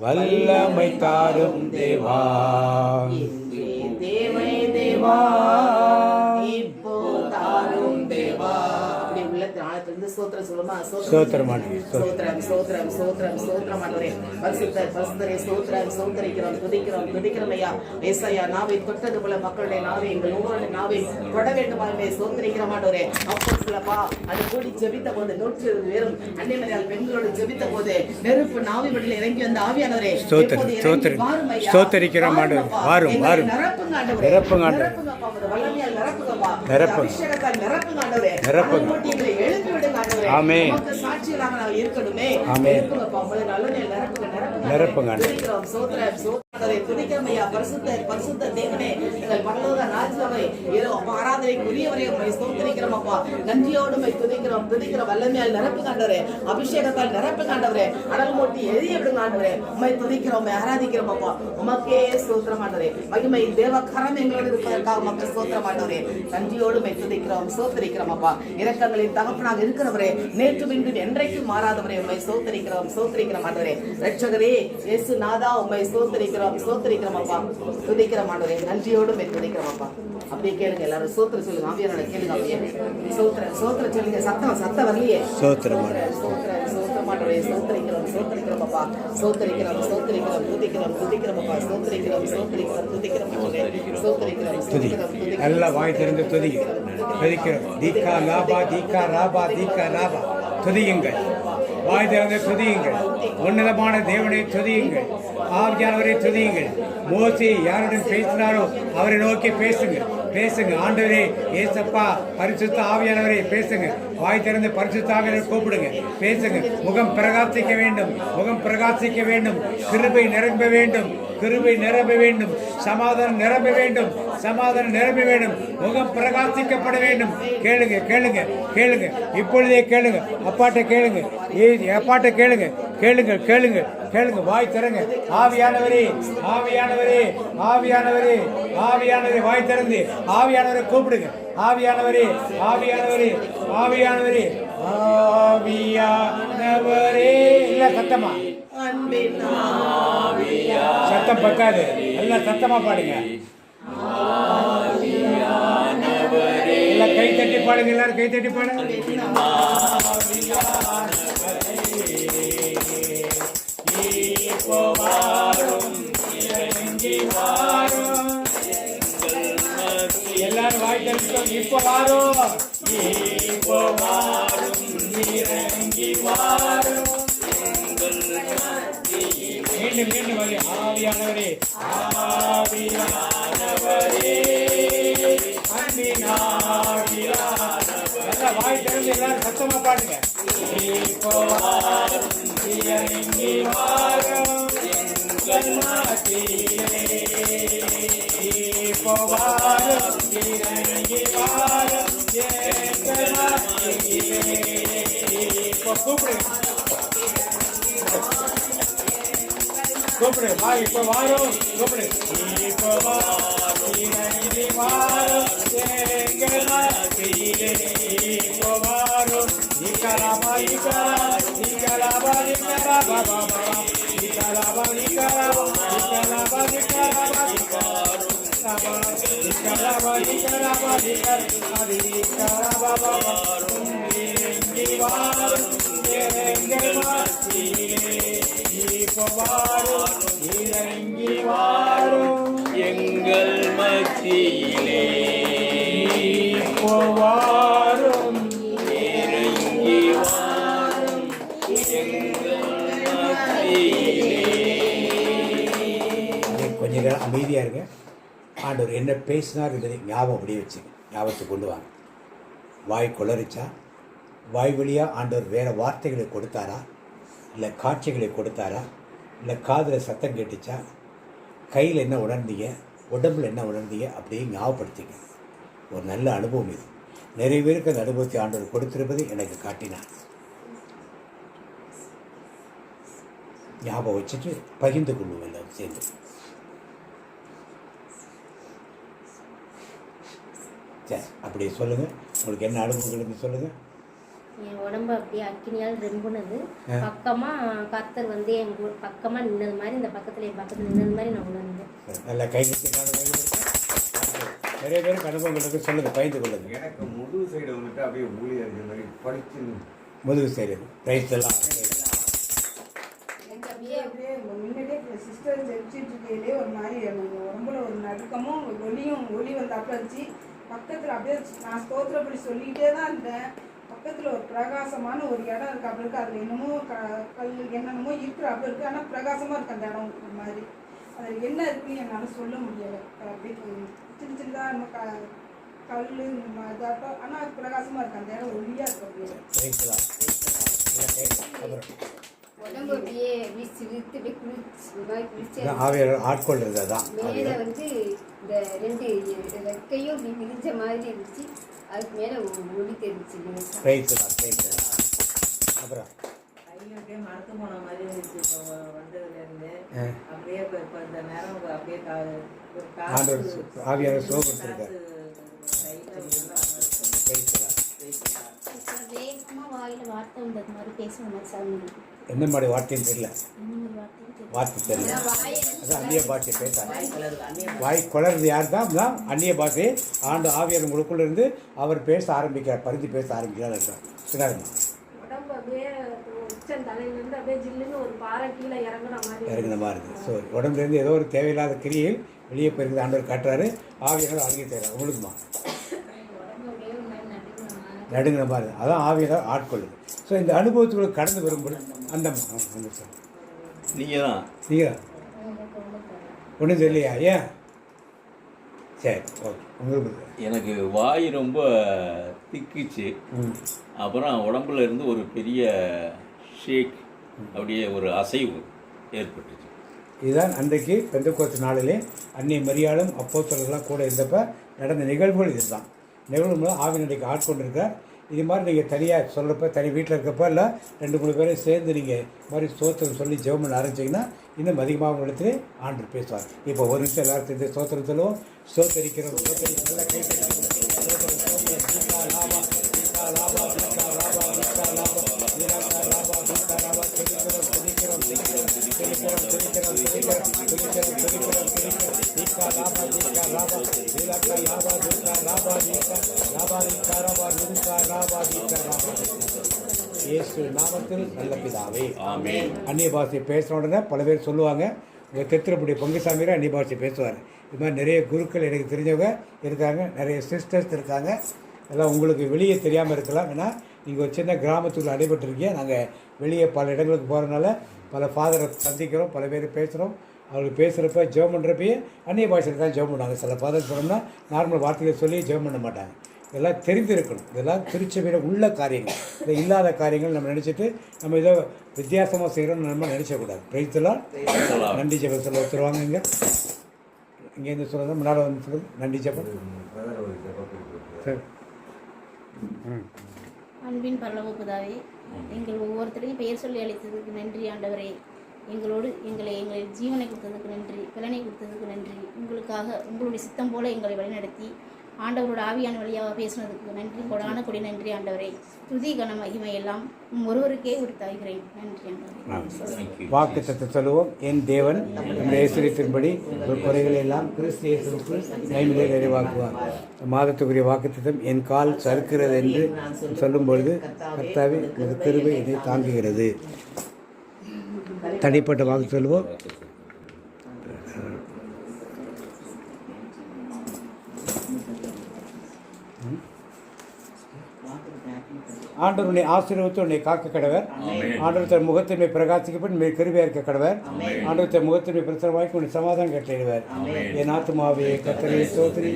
Speaker 3: வல்லமை தாரும் தேவா
Speaker 7: இன்றே தேவை தேவா இப்போ தாரும் தேவா அப்படி உள்ளத்தின் ஆழத்திலிருந்து ஸ்தோத்திரம் சொல்லுமா
Speaker 3: ஸ்தோத்திரம் ஆண்டவரே,
Speaker 7: ஸ்தோத்திரம் ஸ்தோத்திரம் ஸ்தோத்திரம் ஸ்தோத்திரம் ஆண்டவரே பரிசுத்தர் பரிசுத்தரே ஸ்தோத்திரம் ஸ்தோத்திரிக்கிறோம் துதிக்கிறோம் துதிக்கிறோம் ஐயா ஏசாயா நாவை தொட்டது போல மக்களுடைய நாவை எங்கள் ஒவ்வொரு நாவை தொட வேண்டுமாமே ஸ்தோத்திரிக்கிற மாட்டவரே அப்போ சொல்லப்பா அது கூடி ஜெபித்த போது 120 பேரும் அன்னைமரியாள் பெண்களோடு ஜெபித்த போது நெருப்பு நாவி வழியில் இறங்கி வந்த ஆவியானவரே
Speaker 3: ஸ்தோத்திரிக்கிறோம் ஆண்டவரே, வாரும் வாரும்
Speaker 7: நிரப்புங்க ஆண்டவரே
Speaker 3: நிரப்புங்க ஆண்டவரே,
Speaker 7: நிரப்புங்கப்பா உமது வல்லமையால் நிரப்புங்கப்பா
Speaker 3: நிரப்புங்க.
Speaker 7: அபிஷேகத்தால் நிரப்புங்க ஆண்டவரே
Speaker 3: நிரப்புங்க.
Speaker 7: எங்களை எழுப்பி விடுங்க ஆண்டவரே
Speaker 3: ஆமென்.
Speaker 7: உமக்கு சாட்சிகளாக நாங்கள் இருக்கணுமே
Speaker 3: ஆமென்.
Speaker 7: நிரப்புங்கப்பா உமது நல்லமையால் நிரப்புங்க
Speaker 3: நிரப்புங்க
Speaker 7: நிரப்புங்க
Speaker 3: ஆண்டவரே.
Speaker 7: துதிக்கிறோம் ஸ்தோத்திரம் ஸ்தோத்திரத்தை துதிக்கிறோம் ஐயா பரிசுத்த பரிசுத்த தேவனே எங்கள் பரலோக ராஜாவே ஏதோ ஆராதனைக்குரியவரே உம்மை ஸ்தோத்திரிக்கிறோம் அப்பா நன்றியோடு உம்மை துதிக்கிறோம் துதிக்கிறோம் வல்லமையால் நிரப்புங்க ஆண்டவரே அபிஷேகத்தால் நிரப்புங்க ஆண்டவரே அனல் மூட்டி எரிய விடுங்க ஆண்டவரே உம்மை துதிக்கிறோம் உம்மை ஆராதிக்கிறோம் அப்பா உமக்கே ஸ்தோத்திரம் ஆண்டவரே மகிமை தேவ கரம் எங்களோடு இருப்பதற்காக உமக்கு ஸ்தோத்திரம் ஆண்டவரே நன்றியோடு உம்மை துதிக்கிறோம் ஸ்தோத்திரிக்கிறோம் அப்பா இரக்கங்களின் தகப்பனாக இருக்கிறவரே நேற்று இன்று என்றைக்கும் மாறாதவரே உம்மை ஸ்தோத்திரிக்கிறோம் ஸ்தோத்திரிக்கிறோம் ஆண்டவரே ரட்சகரே இயேசு நாதா உம்மை ஸ்தோத்திரிக்கிறோம் ஸ்தோத்திரிக்கிறோம் அப்பா துதிக்கிறோம் ஆண்டவரே நன்றியோடு உம்மை துதிக்கிறோம் அப்பா அப்படியே கேளுங்க எல்லாரும் ஸ்தோத்திரம் சொல்லுங்க ஆவியானோட கேளுங்க அப்படியே ஸ்தோத்திரம் சொல்லுங்க சத்தம் வரலையே
Speaker 3: ஸ்தோத்திரம்
Speaker 7: ஸ்தோத்திரம் ஆண்டவரே ஸ்தோத்திரிக்கிறோம் ஸ்தோத்திரிக்கிறோம் அப்பா ஸ்தோத்திரிக்கிறோம் ஸ்தோத்திரிக்கிறோம் துதிக்கிறோம் துதிக்கிறோம் அப்பா ஸ்தோத்திரிக்கிறோம் ஸ்தோத்திரிக்கிறோம் துதிக்கிறோம் ஆண்டவரே ஸ்தோத்திரிக்கிறோம்
Speaker 3: துதி
Speaker 7: ஸ்தோத்திரிக்கிறோம்
Speaker 3: நல்லா வாய் திறந்து துதிக்கிறோம் தீக்கா லாபா தீக்கா ராபா தீக்கா லாபா துதியுங்கள் வாய் திறந்து துதியுங்கள் உன்னதமான தேவனை துதியுங்கள் ஆவியானவரை துதியுங்கள் மோசே யாருடன் பேசினாரோ அவரை நோக்கி பேசுங்க ஆண்டவரே ஏசப்பா பரிசுத்த ஆவியானவரே பேசுங்க வாய் திறந்து பரிசுத்த ஆவியானவரை கூப்பிடுங்க பேசுங்க முகம் பிரகாசிக்க வேண்டும் கிருபை நிரம்ப வேண்டும் சமாதானம் நிரம்ப வேண்டும் முகம் பிரகாசிக்கப்பட வேண்டும் கேளுங்க இப்பொழுதே கேளுங்க அப்பாட்ட கேளுங்க வாய் திறங்க ஆவியானவரே வாய் திறந்து ஆவியானவரை கூப்பிடுங்க ஆவியானவரே இல்ல சத்தமா சத்தம் பத்தாது நல்லா சத்தமா பாடுங்க எல்லாம் கை தட்டி பாடுங்க எல்லாரும் கை தட்டி பாடுங்க எல்லாரும் வாய் தரிசோம் இப்போ வாரும் இறங்கி வாரும் மீண்டும் வரி ஆவியானவரே நல்லா வாய் திறந்து எல்லாரும் சத்தமா பாடுங்க இப்போ வாரும் இறங்கி வாரும் இப்போ வாரும் இறங்கி வாரும் இப்போ கூப்பிடு வாய் இப்போ வாரும் கூப்பிடு இப்போ இறங்கி வாரும் இப்போ வாரும் இறங்கி வாரும்
Speaker 5: எங்கள் மத்தியிலே
Speaker 3: வாரும்
Speaker 5: இறங்கி வாரும் எங்கள் மத்தியிலே.
Speaker 3: கொஞ்ச நேரம் அமைதியா இருங்க. ஆண்டவர் என்ன பேசினார் என்பதை ஞாபகத்துக்கு கொண்டு வாங்க. வாய் குளறிச்சா வாய் வழியாக ஆண்டவர் வேறு வார்த்தைகளை கொடுத்தாரா, இல்லை காட்சிகளை கொடுத்தாரா, இல்லை காதில் சத்தம் கேட்டுச்சா, கையில் என்ன உணர்ந்தீங்க, உடம்பில் என்ன உணர்ந்தீங்க, அப்படியே ஞாபகப்படுத்திங்க. ஒரு நல்ல அனுபவம் இது. நிறைய பேருக்கு அந்த அனுபவத்தை ஆண்டவர் கொடுத்திருப்பது எனக்கு காட்டினார். ஞாபகம் வச்சுட்டு பகிர்ந்து கொள்வோம் எல்லாரும் சேர்ந்து. சரி, அப்படியே சொல்லுங்கள், உங்களுக்கு என்ன அனுபவங்களுக்கு சொல்லுங்கள்.
Speaker 4: என் உடம்பு அப்படியே அக்கினியால் ரெம்புனது. பக்கமா கர்த்தர் வந்து எங்க பக்கமா நின்னது மாதிரி, இந்த பக்கத்துல என் பக்கத்துல நின்னது மாதிரி நான் உணர்ந்தேன்.
Speaker 3: நல்லா கை நிறைய பேருக்கு அனுபவங்களுக்கு சொல்லுங்கள், பகிர்ந்து கொள்ளுங்க.
Speaker 8: எனக்கு முதுகு சைடு வந்துட்டு அப்படியே ஊழி அடிக்கிற மாதிரி படிச்சு
Speaker 3: முதுகு சைடு ரைஸ் எல்லாம்
Speaker 6: அப்படியே முன்னாடியே சிஸ்டர் ஜெபிச்சுட்டு இருக்கையிலே ஒரு மாதிரி எனக்கு உடம்புல ஒரு நடுக்கமும் ஒளி வந்தாப்புல இருந்துச்சு. பக்கத்தில் அப்படியே நான் ஸ்தோத்திரப்படி சொல்லிக்கிட்டே தான் இருந்தேன். பக்கத்தில் ஒரு பிரகாசமான ஒரு இடம் இருக்கு அப்படி இருக்கு. அதில் என்னமோ கல் என்னென்னமோ இருக்கிறாப்புல இருக்குது. ஆனால் பிரகாசமாக இருக்கு அந்த இடம் ஒரு மாதிரி. அதில் என்ன இருக்குன்னு என்னால் சொல்ல முடியலை. அப்படியே சின்ன சின்னதாக இன்னும் கல் இதாட்டம், ஆனால் அது பிரகாசமாக இருக்கு. அந்த இடம் ஒளியாக இருக்கு. அப்படியே
Speaker 2: உடம்பு அப்படியே சிரித்து குளிச்சு
Speaker 3: ஆவியார் ஆட்கொள்றது. அதான்
Speaker 2: மேலே வந்து இந்த 2 ரெக்கையும் விரிஞ்ச மாதிரி இருந்துச்சு. அதுக்கு மேலே ஒளி தெரிஞ்சிச்சு.
Speaker 3: அப்புறம்
Speaker 9: அப்படியே மறந்து போன மாதிரி இருந்துச்சு. இப்போ வந்ததுலேருந்து அப்படியே இப்போ இந்த நேரம் அப்படியே
Speaker 3: ஆவியார் சோகத்திருக்கார்.
Speaker 4: வேகமாக வாயில வார்த்தை வந்தது மாதிரி பேசுகிற மாதிரி சவுண்ட்.
Speaker 3: என்ன மாதிரி வார்த்தைன்னு தெரியல, வார்த்தை தெரியல. அதான் அந்நிய பாஷை பேசாங்க. வாய் குளர்றது யார் தான் அந்நிய பாஷை ஆண்டு ஆவியார் உங்களுக்குள்ள இருந்து அவர் பேச ஆரம்பிக்கிறார், பருத்தி பேச ஆரம்பிக்கிறார் இருக்கார்.
Speaker 10: உடம்பு அப்படியே உச்சம் தலையிலேருந்து அப்படியே ஜில்லுன்னு ஒரு பாறை கீழே இறங்குற மாதிரி
Speaker 3: இருக்குது. ஸோ உடம்புலேருந்து ஏதோ ஒரு தேவையில்லாத கிரியை வெளியே போயிருந்த ஆண்டவர் காட்டுறாரு. ஆவியார் அழுகி தர்றாரு. உங்களுக்குமா நடுங்கிற மாதிரி அதான் ஆவியார் ஆட்கொள்ளுது. ஸோ இந்த அனுபவத்துக்குள்ள கடந்து வரும்போது அந்த
Speaker 5: நீங்கள் தான்
Speaker 3: ஒன்றும் தெரியலையா? ஏன்? சரி, ஓகே. உங்களுக்கு
Speaker 5: எனக்கு வாய் ரொம்ப திக்குச்சு. அப்புறம் உடம்புல இருந்து ஒரு பெரிய ஷேக், அப்படியே ஒரு அசைவு ஏற்பட்டுச்சு.
Speaker 3: இதுதான் அன்றைக்கு பெந்தெக்கோஸ்து நாளிலே அன்னை மரியாளும் அப்போஸ்தலர்கள்லாம் கூட இருந்தப்போ நடந்த நிகழ்வுகள். இதுதான் நிகழ்வுகள் ஆவியனுடைய ஆட்கொண்டிருக்கார். இது மாதிரி நீங்கள் தனியாக சொல்கிறப்ப தனி வீட்டில் இருக்கப்போ இல்லை 2-3 பேரை சேர்ந்து நீங்கள் மாதிரி ஸ்தோத்திரம் சொல்லி ஜெபம் பண்ண ஆரம்பிச்சிங்கன்னா இன்னும் அதிகமாக இடத்துல ஆண்டு பேசுவார். இப்போ ஒரு நிமிஷம் எல்லாரும் சேர்ந்து ஸ்தோத்திரம் சொல்லுவோம். ஸ்தோத்தரிக்கிறோம் நல்லா இயேசு நாமத்தில் நல்ல பிதாவே ஆமென். அந்நிய பாஷை பேசுகிற உடனே பல பேர் சொல்லுவாங்க, உங்கள் திருத்திரப்படி பொங்குசாமியார் அந்நிய பாஷை பேசுவார். இது மாதிரி நிறைய குருக்கள் எனக்கு தெரிஞ்சவங்க இருக்காங்க, நிறைய சிஸ்டர்ஸ் இருக்காங்க. எல்லாம் உங்களுக்கு வெளியே தெரியாமல் இருக்கலாம். ஏன்னா நீங்கள் ஒரு சின்ன கிராமத்துக்குள்ள அடைபட்டுருக்கீங்க. நாங்கள் வெளியே பல இடங்களுக்கு போகிறதுனால பல ஃபாதரை சந்திக்கிறோம், பல பேர் பேசுகிறோம். அவங்களுக்கு பேசுகிறப்ப ஜெபம் பண்ணுறப்பயே அந்நிய பாஷையில் தான் ஜெபம் பண்ணுவாங்க. சில ஃபாதர் போனோம்னா நார்மல் வார்த்தைகளை சொல்லி ஜெபம் பண்ண மாட்டாங்க. இதெல்லாம் தெரிந்திருக்கணும். இதெல்லாம் திருச்சபையில் உள்ள காரியங்கள், இது இல்லாத காரியங்கள் நம்ம நினச்சிட்டு நம்ம ஏதோ வித்தியாசமாக செய்கிறோம்னு நம்ம நினச்சக்கூடாது. பிரைத்தெல்லாம் நன்றி ஜெபம் சொல்ல வச்சுருவாங்க. இங்கேருந்து சொல்லுங்கள், முன்னால் வந்து சொல்லுங்கள். நன்றி ஜெபம். சரி.
Speaker 4: அன்பின் பரலோக பிதாவே, எங்கள் ஒவ்வொருத்தரையும் பெயர் சொல்லி அழைத்ததுக்கு நன்றி ஆண்டவரே. எங்களை ஜீவனை கொடுத்ததுக்கு நன்றி, பலனை கொடுத்ததுக்கு நன்றி. உங்களுக்காக உங்களுடைய சித்தம் போல எங்களை வழிநடத்தி ஆண்டவரோட ஆவியான வழியாக பேசுனதுக்கு நன்றி, கொடான கொடி நன்றி ஆண்டவரே. துதி கன மகிமை எல்லாம் ஒருவருக்கே உரித்தாகிறேன். நன்றி ஆண்டவரே.
Speaker 3: வாக்குத்தத்தம் சொல்லுவோம். என் தேவன் நம்முடைய இயேசுவின்படி ஒரு குறைகளை எல்லாம் கிறிஸ்து இயேசுவுக்குள் நைமிலே நிறைவாக்குவார். மாதத்துக்குரிய வாக்குத்தத்தம், என் கால் சறுக்கிறது என்று சொல்லும் பொழுது கர்த்தாவே உமது கிருபை என்னை தாங்குகிறது. தனிப்பட்ட வாக்கு சொல்லுவோம். ஆண்டவர் உன்னை ஆசீர்வதித்து உன்னை காக்க கடவர். ஆண்டவர் தன் முகத்தின்மை பிரகாசிக்கப்பட்டு மே கிருபையாக இருக்க கடவர். ஆண்டவர் தன் முகத்தின்மை பிரசனமாக்கி உன்னை சமாதானம் கட்டளையிடுவார். என் ஆத்துமாவே கர்த்தரை ஸ்தோத்திரி.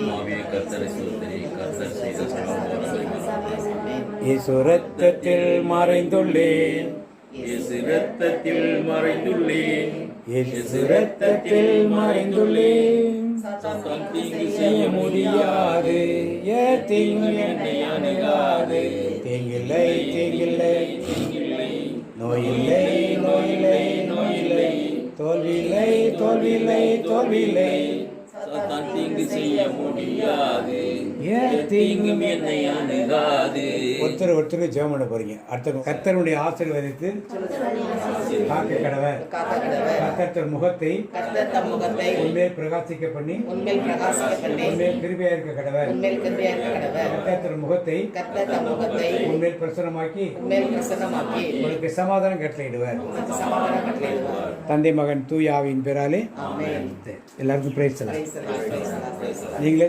Speaker 5: ஆத்துமாவே கர்த்தரை ஸ்தோத்திரி. கர்த்தர் செய்த சகல
Speaker 3: இயேசு ரத்தத்தில் மறைந்துள்ளேன்,
Speaker 5: இயேசு இரத்தத்தில் மறைந்துள்ளேன்,
Speaker 3: இயேசு ரத்தத்தில் மறைந்துள்ளேன்.
Speaker 5: சாத்தான் தீங்கு
Speaker 3: செய்ய
Speaker 5: செய்ய
Speaker 3: முடியாது, தீங்கு
Speaker 5: என்னை அணுகாது.
Speaker 3: தீங்கில்லை, தீங்கில்லை,
Speaker 5: தீங்கில்லை,
Speaker 3: நோயில்லை, நோயில்லை, நோயில்லை, தோல்வியில்லை, தோல்வியில்லை, தோல்வியில்லை.
Speaker 5: சாத்தான் தீங்கு செய்ய முடியாது,
Speaker 3: ஏன்
Speaker 5: தீங்கும் என்னை அணுகாது.
Speaker 3: ஒருத்தருக்கு ஜெபம் பண்ண போறீங்க. அடுத்த கர்த்தருடைய ஆசீர்வதித்து காக்க கடவை,
Speaker 7: காக்க கடவை.
Speaker 3: கர்த்தர் முகத்தை
Speaker 7: கர்த்தர் தம் முகத்தை
Speaker 3: உண்மையில் பிரகாசிக்க பண்ணி,
Speaker 7: உன்மேல் பிரகாசிக்க பண்ணி,
Speaker 3: உண்மையில் கிருபையா இருக்க கடவை.
Speaker 7: உன்மேல் கிருபையா இருக்க கடவை.
Speaker 3: கர்த்தர் முகத்தை
Speaker 7: கர்த்தர் தம் முகத்தை
Speaker 3: உண்மையில் பிரசனமாக்கி
Speaker 7: உன்மேல் பிரசன்னமாக்கி
Speaker 3: உங்களுக்கு சமாதானம் கட்டளையிடுவார்.
Speaker 7: சமாதானம் கட்டளையிடுவார்.
Speaker 3: தந்தை மகன் தூய ஆவியின் பேராலே
Speaker 7: ஆமென்.
Speaker 3: எல்லாருக்கும் price
Speaker 7: Praise the Lord, praise the Lord, praise the Lord.
Speaker 3: நீங்களே